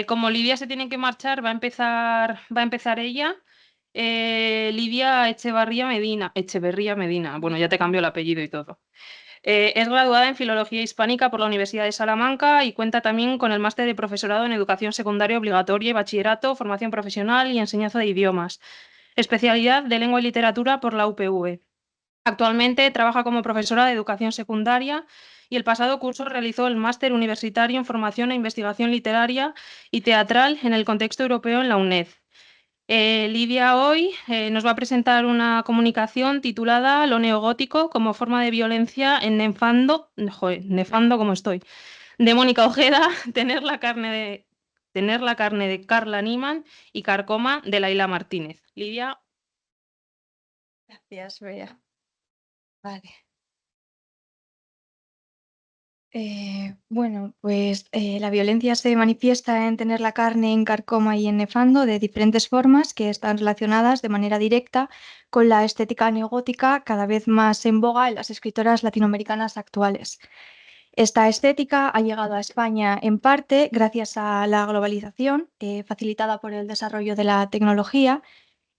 Como Lidia se tiene que marchar, va a empezar ella. Lidia Echeverría Medina. Bueno, ya te cambio el apellido y todo. Es graduada en Filología Hispánica por la Universidad de Salamanca y cuenta también con el máster de profesorado en Educación Secundaria Obligatoria y Bachillerato, Formación Profesional y Enseñanza de Idiomas. Especialidad de Lengua y Literatura por la UPV. Actualmente trabaja como profesora de educación secundaria y el pasado curso realizó el máster universitario en formación e investigación literaria y teatral en el contexto europeo en la UNED. Lidia hoy nos va a presentar una comunicación titulada Lo neogótico como forma de violencia en Nefando como estoy, de Mónica Ojeda, Tener la carne de Carla Niman y Carcoma de Laila Martínez. Lidia. Gracias, Bea. Vale. Bueno, pues la violencia se manifiesta en tener la carne en carcoma y en nefando de diferentes formas que están relacionadas de manera directa con la estética neogótica cada vez más en boga en las escritoras latinoamericanas actuales. Esta estética ha llegado a España en parte gracias a la globalización, facilitada por el desarrollo de la tecnología,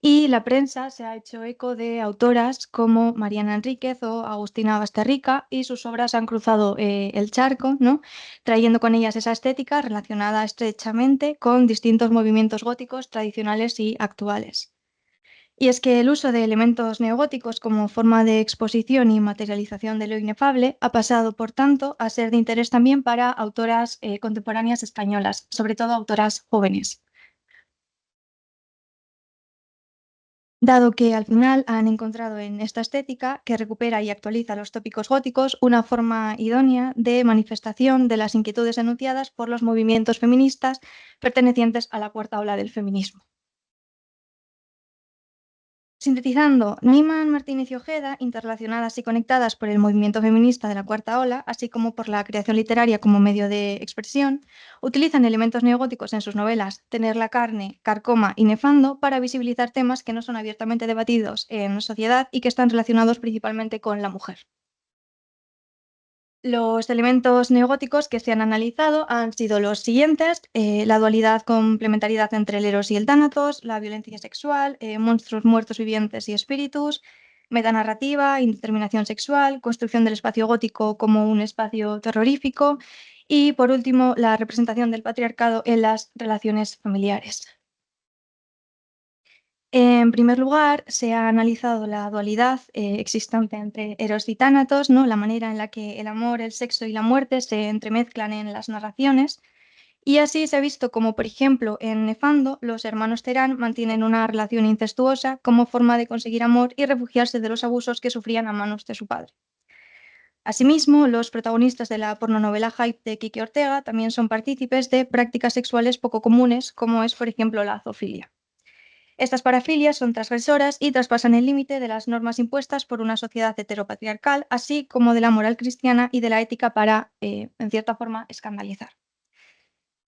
y la prensa se ha hecho eco de autoras como Mariana Enríquez o Agustina Basterrica y sus obras han cruzado el charco, ¿no? Trayendo con ellas esa estética relacionada estrechamente con distintos movimientos góticos tradicionales y actuales. Y es que el uso de elementos neogóticos como forma de exposición y materialización de lo inefable ha pasado, por tanto, a ser de interés también para autoras contemporáneas españolas, sobre todo autoras jóvenes. Dado que al final han encontrado en esta estética, que recupera y actualiza los tópicos góticos, una forma idónea de manifestación de las inquietudes enunciadas por los movimientos feministas pertenecientes a la cuarta ola del feminismo. Sintetizando, Niman, Martínez y Ojeda, interrelacionadas y conectadas por el movimiento feminista de la cuarta ola, así como por la creación literaria como medio de expresión, utilizan elementos neogóticos en sus novelas Tener la carne, Carcoma y Nefando para visibilizar temas que no son abiertamente debatidos en sociedad y que están relacionados principalmente con la mujer. Los elementos neogóticos que se han analizado han sido los siguientes: la dualidad, complementariedad entre el eros y el tánatos, la violencia sexual, monstruos muertos vivientes y espíritus, metanarrativa, indeterminación sexual, construcción del espacio gótico como un espacio terrorífico y, por último, la representación del patriarcado en las relaciones familiares. En primer lugar, se ha analizado la dualidad existente entre Eros y Tánatos, ¿no? La manera en la que el amor, el sexo y la muerte se entremezclan en las narraciones. Y así se ha visto como, por ejemplo, en Nefando, los hermanos Terán mantienen una relación incestuosa como forma de conseguir amor y refugiarse de los abusos que sufrían a manos de su padre. Asimismo, los protagonistas de la pornonovela Hype de Quique Ortega también son partícipes de prácticas sexuales poco comunes, como es, por ejemplo, la zoofilia. Estas parafilias son transgresoras y traspasan el límite de las normas impuestas por una sociedad heteropatriarcal, así como de la moral cristiana y de la ética para, en cierta forma, escandalizar.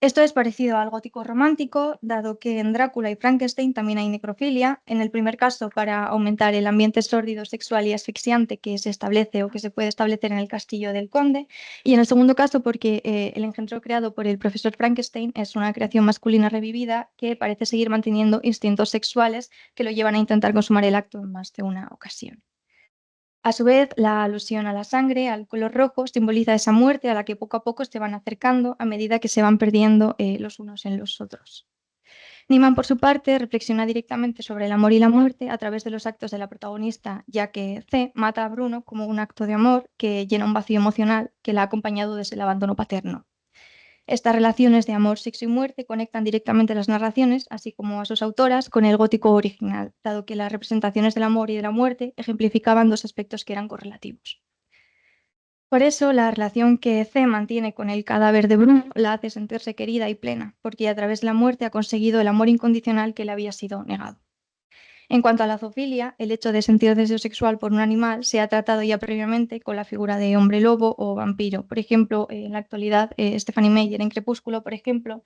Esto es parecido al gótico romántico, dado que en Drácula y Frankenstein también hay necrofilia, en el primer caso para aumentar el ambiente sórdido, sexual y asfixiante que se establece o que se puede establecer en el castillo del conde, y en el segundo caso porque el engendro creado por el profesor Frankenstein es una creación masculina revivida que parece seguir manteniendo instintos sexuales que lo llevan a intentar consumar el acto en más de una ocasión. A su vez, la alusión a la sangre, al color rojo, simboliza esa muerte a la que poco a poco se van acercando a medida que se van perdiendo los unos en los otros. Niman, por su parte, reflexiona directamente sobre el amor y la muerte a través de los actos de la protagonista, ya que C mata a Bruno como un acto de amor que llena un vacío emocional que la ha acompañado desde el abandono paterno. Estas relaciones de amor, sexo y muerte conectan directamente las narraciones, así como a sus autoras, con el gótico original, dado que las representaciones del amor y de la muerte ejemplificaban dos aspectos que eran correlativos. Por eso, la relación que C mantiene con el cadáver de Bruno la hace sentirse querida y plena, porque a través de la muerte ha conseguido el amor incondicional que le había sido negado. En cuanto a la zoofilia, el hecho de sentir deseo sexual por un animal se ha tratado ya previamente con la figura de hombre lobo o vampiro. Por ejemplo, en la actualidad, Stephanie Meyer en Crepúsculo, por ejemplo,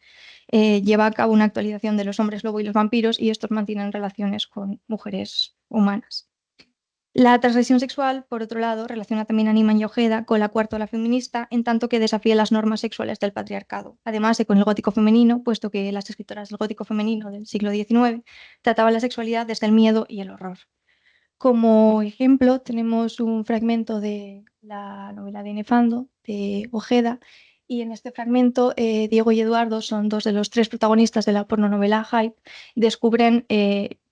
lleva a cabo una actualización de los hombres lobo y los vampiros y estos mantienen relaciones con mujeres humanas. La transgresión sexual, por otro lado, relaciona también a Niemann y Ojeda con la cuarta ola feminista, en tanto que desafía las normas sexuales del patriarcado, además de con el gótico femenino, puesto que las escritoras del gótico femenino del siglo XIX trataban la sexualidad desde el miedo y el horror. Como ejemplo, tenemos un fragmento de la novela de Nefando, de Ojeda, y en este fragmento Diego y Eduardo son dos de los tres protagonistas de la pornonovela Hype, descubren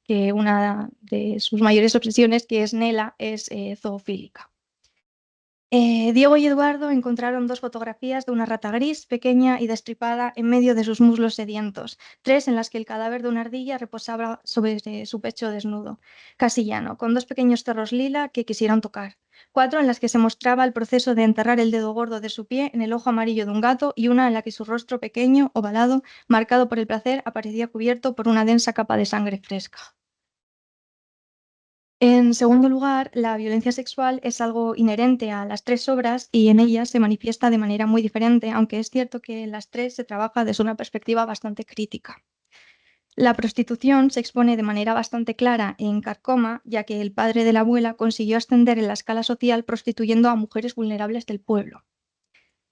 que una de sus mayores obsesiones, que es Nela, es zoofílica. Diego y Eduardo encontraron dos fotografías de una rata gris, pequeña y destripada en medio de sus muslos sedientos, tres en las que el cadáver de una ardilla reposaba sobre su pecho desnudo, casi llano, con dos pequeños perros lila que quisieron tocar, cuatro en las que se mostraba el proceso de enterrar el dedo gordo de su pie en el ojo amarillo de un gato y una en la que su rostro pequeño, ovalado, marcado por el placer, aparecía cubierto por una densa capa de sangre fresca. En segundo lugar, la violencia sexual es algo inherente a las tres obras y en ellas se manifiesta de manera muy diferente, aunque es cierto que en las tres se trabaja desde una perspectiva bastante crítica. La prostitución se expone de manera bastante clara en Carcoma, ya que el padre de la abuela consiguió ascender en la escala social prostituyendo a mujeres vulnerables del pueblo.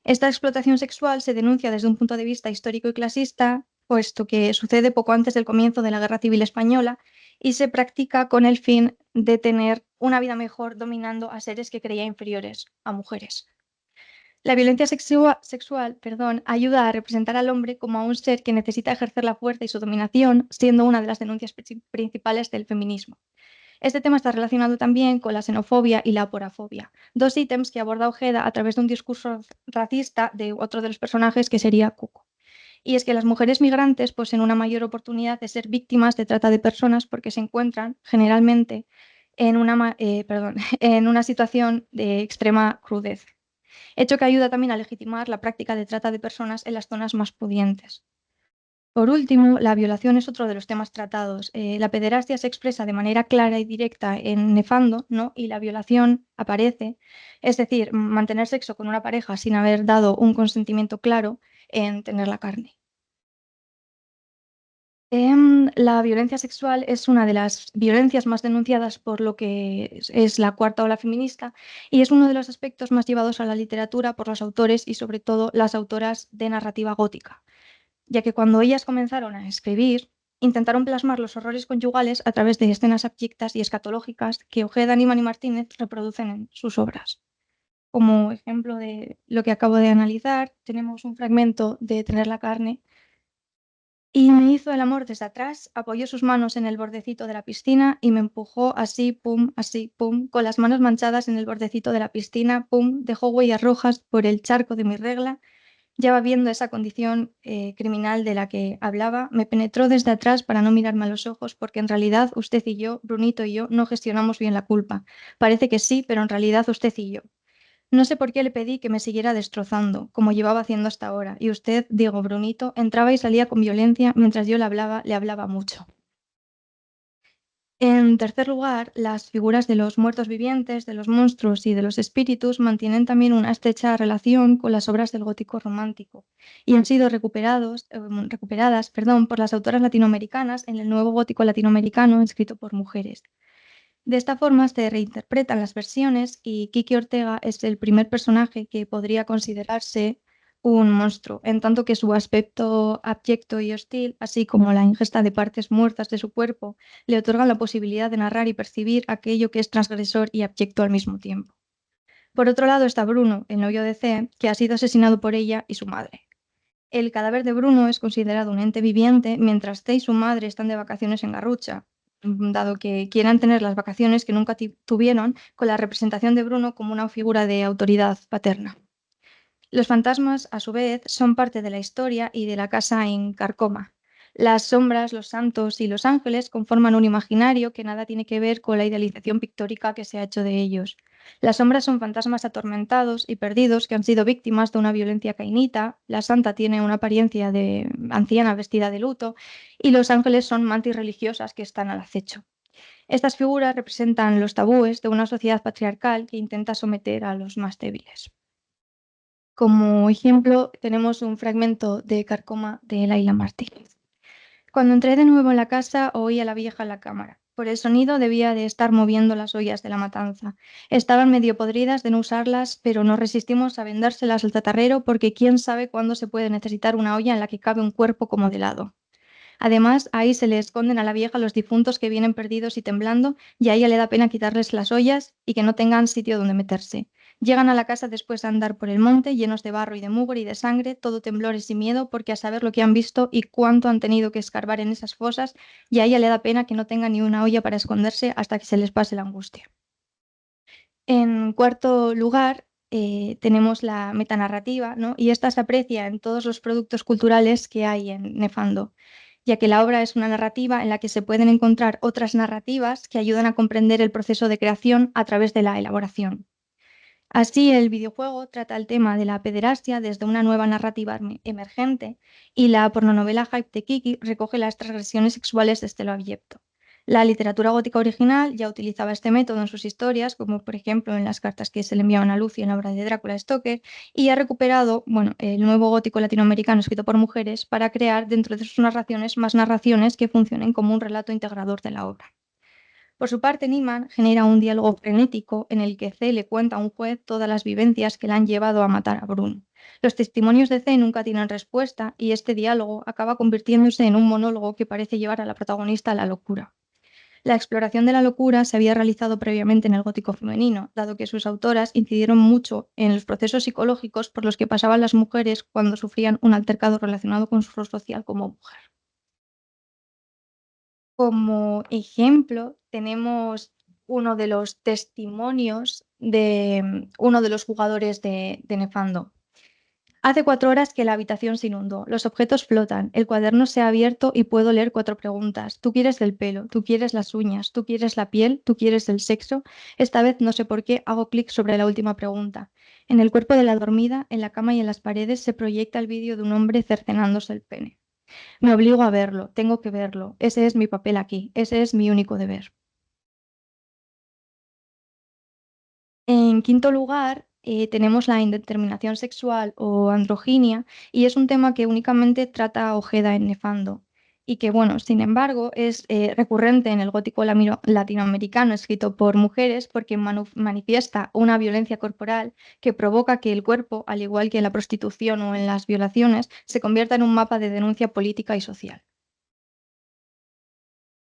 Esta explotación sexual se denuncia desde un punto de vista histórico y clasista, puesto que sucede poco antes del comienzo de la Guerra Civil Española y se practica con el fin de tener una vida mejor dominando a seres que creía inferiores a mujeres. La violencia sexual, ayuda a representar al hombre como a un ser que necesita ejercer la fuerza y su dominación, siendo una de las denuncias principales del feminismo. Este tema está relacionado también con la xenofobia y la aporafobia, dos ítems que aborda Ojeda a través de un discurso racista de otro de los personajes, que sería Cuco. Y es que las mujeres migrantes poseen una mayor oportunidad de ser víctimas de trata de personas porque se encuentran generalmente en una situación de extrema crudeza, hecho que ayuda también a legitimar la práctica de trata de personas en las zonas más pudientes. Por último, la violación es otro de los temas tratados. La pederastia se expresa de manera clara y directa en Nefando, ¿no? Y la violación aparece, es decir, mantener sexo con una pareja sin haber dado un consentimiento claro en tener la carne. La violencia sexual es una de las violencias más denunciadas por lo que es la cuarta ola feminista y es uno de los aspectos más llevados a la literatura por los autores y sobre todo las autoras de narrativa gótica, ya que cuando ellas comenzaron a escribir, intentaron plasmar los horrores conyugales a través de escenas abyectas y escatológicas que Ojeda, Niemann y Martínez reproducen en sus obras. Como ejemplo de lo que acabo de analizar, tenemos un fragmento de Tener la carne. Y me hizo el amor desde atrás, apoyó sus manos en el bordecito de la piscina y me empujó así, pum, con las manos manchadas en el bordecito de la piscina, pum, dejó huellas rojas por el charco de mi regla. Ya va viendo esa condición criminal de la que hablaba, me penetró desde atrás para no mirarme a los ojos, porque en realidad usted y yo, Brunito y yo, no gestionamos bien la culpa. Parece que sí, pero en realidad usted y yo. No sé por qué le pedí que me siguiera destrozando, como llevaba haciendo hasta ahora, y usted, Diego Brunito, entraba y salía con violencia mientras yo le hablaba mucho. En tercer lugar, las figuras de los muertos vivientes, de los monstruos y de los espíritus mantienen también una estrecha relación con las obras del gótico romántico y han sido recuperadas por las autoras latinoamericanas en el nuevo gótico latinoamericano escrito por mujeres. De esta forma se reinterpretan las versiones y Kiki Ortega es el primer personaje que podría considerarse un monstruo, en tanto que su aspecto abyecto y hostil, así como la ingesta de partes muertas de su cuerpo, le otorgan la posibilidad de narrar y percibir aquello que es transgresor y abyecto al mismo tiempo. Por otro lado está Bruno, el novio de C, que ha sido asesinado por ella y su madre. El cadáver de Bruno es considerado un ente viviente, mientras C y su madre están de vacaciones en Garrucha, dado que quieran tener las vacaciones que nunca tuvieron, con la representación de Bruno como una figura de autoridad paterna. Los fantasmas, a su vez, son parte de la historia y de la casa en Carcoma. Las sombras, los santos y los ángeles conforman un imaginario que nada tiene que ver con la idealización pictórica que se ha hecho de ellos. Las sombras son fantasmas atormentados y perdidos que han sido víctimas de una violencia cainita, la santa tiene una apariencia de anciana vestida de luto y los ángeles son mantis religiosas que están al acecho. Estas figuras representan los tabúes de una sociedad patriarcal que intenta someter a los más débiles. Como ejemplo, tenemos un fragmento de Carcoma de Laila Martínez. Cuando entré de nuevo en la casa, oí a la vieja en la cámara. Por el sonido debía de estar moviendo las ollas de la matanza. Estaban medio podridas de no usarlas, pero nos resistimos a vendérselas al chatarrero porque quién sabe cuándo se puede necesitar una olla en la que cabe un cuerpo como de helado. Además, ahí se le esconden a la vieja los difuntos que vienen perdidos y temblando, y a ella le da pena quitarles las ollas y que no tengan sitio donde meterse. Llegan a la casa después de andar por el monte, llenos de barro y de mugre y de sangre, todo temblores y miedo, porque a saber lo que han visto y cuánto han tenido que escarbar en esas fosas, y a ella le da pena que no tengan ni una olla para esconderse hasta que se les pase la angustia. En cuarto lugar, tenemos la metanarrativa, ¿no? Y esta se aprecia en todos los productos culturales que hay en Nefando, ya que la obra es una narrativa en la que se pueden encontrar otras narrativas que ayudan a comprender el proceso de creación a través de la elaboración. Así, el videojuego trata el tema de la pederastia desde una nueva narrativa emergente y la pornonovela Hype de Kiki recoge las transgresiones sexuales desde lo abyecto. La literatura gótica original ya utilizaba este método en sus historias, como por ejemplo en las cartas que se le enviaban a Lucy en la obra de Drácula Stoker, y ha recuperado, bueno, el nuevo gótico latinoamericano escrito por mujeres para crear dentro de sus narraciones más narraciones que funcionen como un relato integrador de la obra. Por su parte, Niemann genera un diálogo frenético en el que C le cuenta a un juez todas las vivencias que le han llevado a matar a Brun. Los testimonios de C nunca tienen respuesta y este diálogo acaba convirtiéndose en un monólogo que parece llevar a la protagonista a la locura. La exploración de la locura se había realizado previamente en el gótico femenino, dado que sus autoras incidieron mucho en los procesos psicológicos por los que pasaban las mujeres cuando sufrían un altercado relacionado con su rol social como mujer. Como ejemplo, tenemos uno de los testimonios de uno de los jugadores de Nefando. Hace 4 horas que la habitación se inundó, los objetos flotan, el cuaderno se ha abierto y puedo leer 4 preguntas. ¿Tú quieres el pelo? ¿Tú quieres las uñas? ¿Tú quieres la piel? ¿Tú quieres el sexo? Esta vez no sé por qué hago clic sobre la última pregunta. En el cuerpo de la dormida, en la cama y en las paredes se proyecta el vídeo de un hombre cercenándose el pene. Me obligo a verlo, tengo que verlo. Ese es mi papel aquí, ese es mi único deber. En quinto lugar, tenemos la indeterminación sexual o androginia, y es un tema que únicamente trata Ojeda en Nefando. Y que, bueno, sin embargo, es recurrente en el gótico latinoamericano escrito por mujeres porque manifiesta una violencia corporal que provoca que el cuerpo, al igual que en la prostitución o en las violaciones, se convierta en un mapa de denuncia política y social.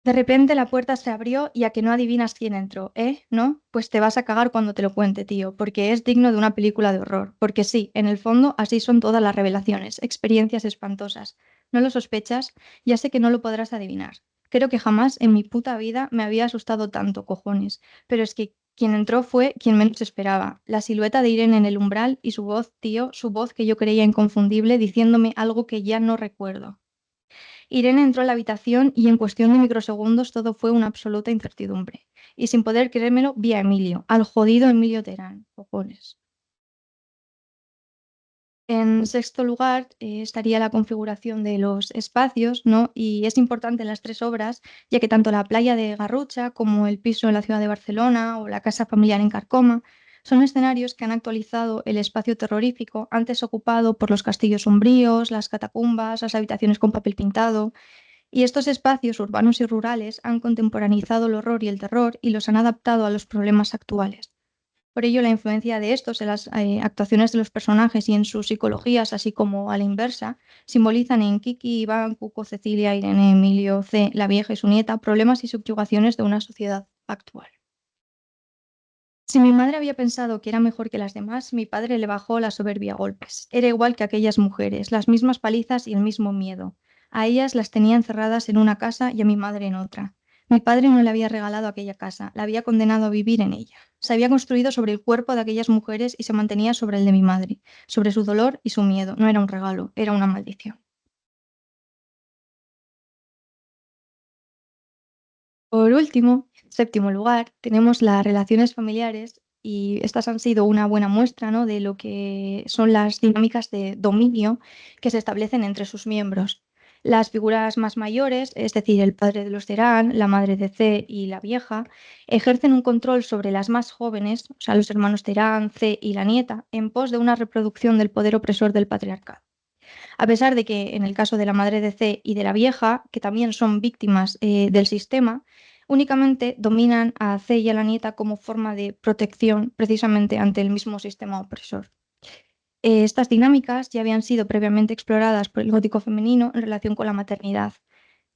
De repente la puerta se abrió y a que no adivinas quién entró, ¿eh? ¿No? Pues te vas a cagar cuando te lo cuente, tío, porque es digno de una película de horror. Porque sí, en el fondo así son todas las revelaciones, experiencias espantosas. ¿No lo sospechas? Ya sé que no lo podrás adivinar. Creo que jamás en mi puta vida me había asustado tanto, cojones. Pero es que quien entró fue quien menos esperaba. La silueta de Irene en el umbral y su voz, tío, su voz que yo creía inconfundible, diciéndome algo que ya no recuerdo. Irene entró a la habitación y en cuestión de microsegundos todo fue una absoluta incertidumbre. Y sin poder creérmelo, vi a Emilio, al jodido Emilio Terán. Cojones. En sexto lugar, estaría la configuración de los espacios, ¿no? Y es importante en las tres obras, ya que tanto la playa de Garrucha como el piso en la ciudad de Barcelona o la casa familiar en Carcoma son escenarios que han actualizado el espacio terrorífico antes ocupado por los castillos sombríos, las catacumbas, las habitaciones con papel pintado. Y estos espacios urbanos y rurales han contemporaneizado el horror y el terror y los han adaptado a los problemas actuales. Por ello, la influencia de estos en las actuaciones de los personajes y en sus psicologías, así como a la inversa, simbolizan en Kiki, Iván, Cuco, Cecilia, Irene, Emilio, C, la vieja y su nieta, problemas y subyugaciones de una sociedad actual. Si mi madre había pensado que era mejor que las demás, mi padre le bajó la soberbia a golpes. Era igual que aquellas mujeres, las mismas palizas y el mismo miedo. A ellas las tenía encerradas en una casa y a mi madre en otra. Mi padre no le había regalado aquella casa, la había condenado a vivir en ella. Se había construido sobre el cuerpo de aquellas mujeres y se mantenía sobre el de mi madre, sobre su dolor y su miedo. No era un regalo, era una maldición. Por último, en séptimo lugar, tenemos las relaciones familiares y estas han sido una buena muestra, ¿no?, de lo que son las dinámicas de dominio que se establecen entre sus miembros. Las figuras más mayores, es decir, el padre de los Terán, la madre de C y la vieja, ejercen un control sobre las más jóvenes, o sea, los hermanos Terán, C y la nieta, en pos de una reproducción del poder opresor del patriarcado. A pesar de que en el caso de la madre de C y de la vieja, que también son víctimas del sistema, únicamente dominan a C y a la nieta como forma de protección precisamente ante el mismo sistema opresor. Estas dinámicas ya habían sido previamente exploradas por el gótico femenino en relación con la maternidad,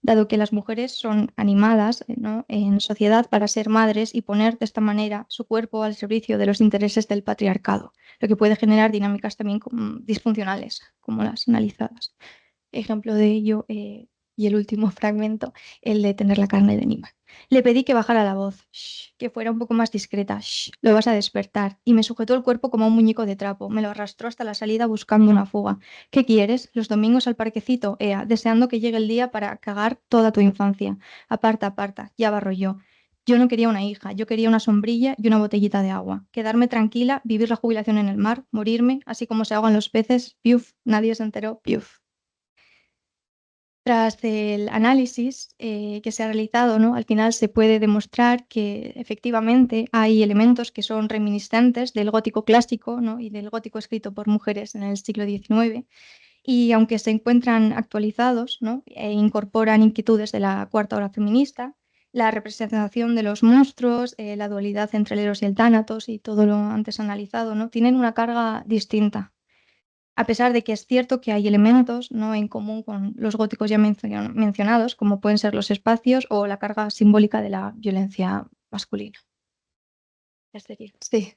dado que las mujeres son animadas, ¿no?, en sociedad para ser madres y poner de esta manera su cuerpo al servicio de los intereses del patriarcado, lo que puede generar dinámicas también disfuncionales, como las analizadas. Ejemplo de ello, y el último fragmento, el de tener la carne de Nima. Le pedí que bajara la voz, "Shh", que fuera un poco más discreta, "Shh, lo vas a despertar", y me sujetó el cuerpo como un muñeco de trapo, me lo arrastró hasta la salida buscando una fuga. ¿Qué quieres? Los domingos al parquecito, ea, deseando que llegue el día para cagar toda tu infancia. Aparta, aparta, ya barro yo. Yo no quería una hija, yo quería una sombrilla y una botellita de agua. Quedarme tranquila, vivir la jubilación en el mar, morirme, así como se ahogan los peces, piuf, nadie se enteró, piuf. Tras el análisis que se ha realizado, ¿no?, al final se puede demostrar que efectivamente hay elementos que son reminiscentes del gótico clásico, ¿no?, y del gótico escrito por mujeres en el siglo XIX, y aunque se encuentran actualizados, ¿no?, e incorporan inquietudes de la cuarta ola feminista, la representación de los monstruos, la dualidad entre el Eros y el Tánatos y todo lo antes analizado, ¿no?, tienen una carga distinta. A pesar de que es cierto que hay elementos, ¿no?, en común con los góticos ya mencionados, como pueden ser los espacios o la carga simbólica de la violencia masculina. Ya sería. Sí.